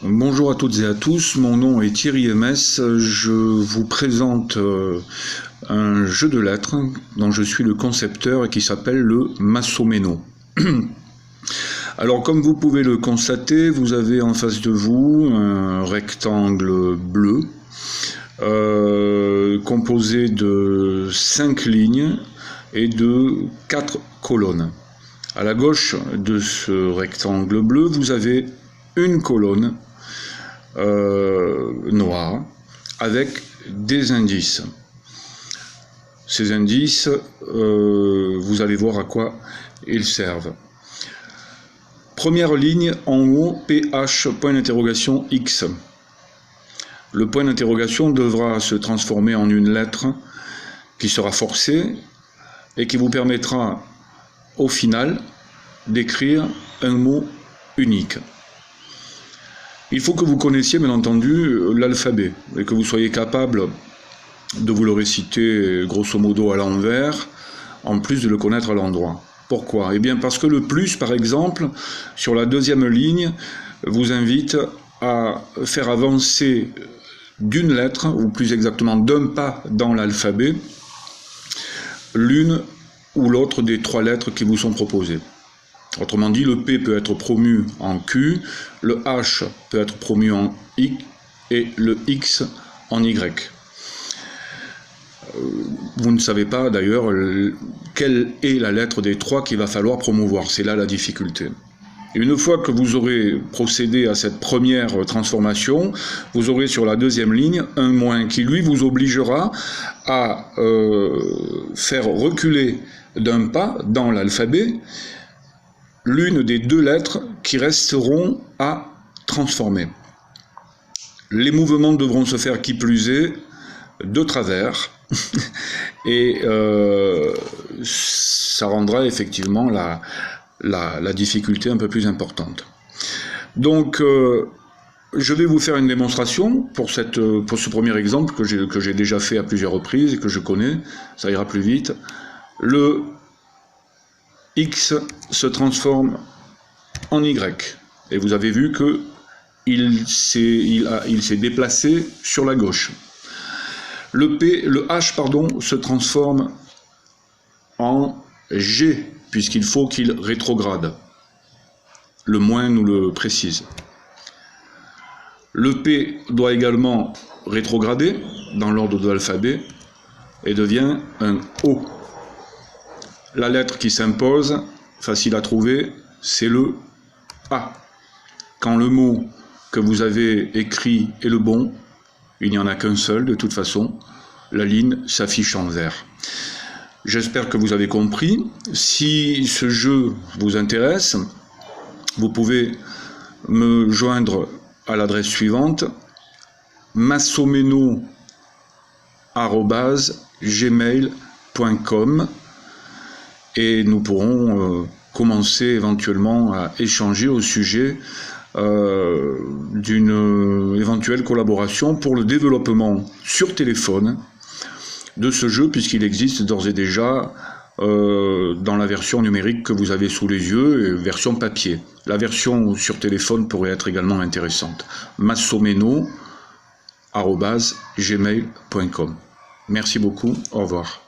Bonjour à toutes et à tous, mon nom est Thierry MS, je vous présente un jeu de lettres dont je suis le concepteur et qui s'appelle le Masomeno. Alors comme vous pouvez le constater, vous avez en face de vous un rectangle bleu composé de 5 lignes et de 4 colonnes. À la gauche de ce rectangle bleu, vous avez une colonne noire avec des indices. Ces indices, vous allez voir à quoi ils servent. Première ligne en haut, PH, point d'interrogation X. Le point d'interrogation devra se transformer en une lettre qui sera forcée et qui vous permettra au final d'écrire un mot unique. Il faut que vous connaissiez bien entendu l'alphabet et que vous soyez capable de vous le réciter grosso modo à l'envers, en plus de le connaître à l'endroit. Pourquoi? Eh bien parce que le plus, par exemple, sur la deuxième ligne, vous invite à faire avancer d'une lettre, ou plus exactement d'un pas dans l'alphabet, l'une ou l'autre des 3 lettres qui vous sont proposées. Autrement dit, le P peut être promu en Q, le H peut être promu en I et le X en Y. Vous ne savez pas d'ailleurs quelle est la lettre des 3 qu'il va falloir promouvoir, c'est là la difficulté. Et une fois que vous aurez procédé à cette première transformation, vous aurez sur la deuxième ligne un moins qui lui vous obligera à faire reculer d'un pas dans l'alphabet l'une des 2 lettres qui resteront à transformer. Les mouvements devront se faire qui plus est de travers et ça rendra effectivement la difficulté un peu plus importante. Donc je vais vous faire une démonstration pour ce premier exemple que j'ai déjà fait à plusieurs reprises et que je connais, ça ira plus vite. Le X se transforme en Y. Et vous avez vu qu'il s'est déplacé sur la gauche. Le H se transforme en G, puisqu'il faut qu'il rétrograde. Le moins nous le précise. Le P doit également rétrograder dans l'ordre de l'alphabet et devient un O. La lettre qui s'impose, facile à trouver, c'est le A. Quand le mot que vous avez écrit est le bon, il n'y en a qu'un seul de toute façon, la ligne s'affiche en vert. J'espère que vous avez compris. Si ce jeu vous intéresse, vous pouvez me joindre à l'adresse suivante, masomeno@gmail.com. Et nous pourrons commencer éventuellement à échanger au sujet d'une éventuelle collaboration pour le développement sur téléphone de ce jeu, puisqu'il existe d'ores et déjà dans la version numérique que vous avez sous les yeux, version papier. La version sur téléphone pourrait être également intéressante. masomeno@gmail.com. Merci beaucoup, au revoir.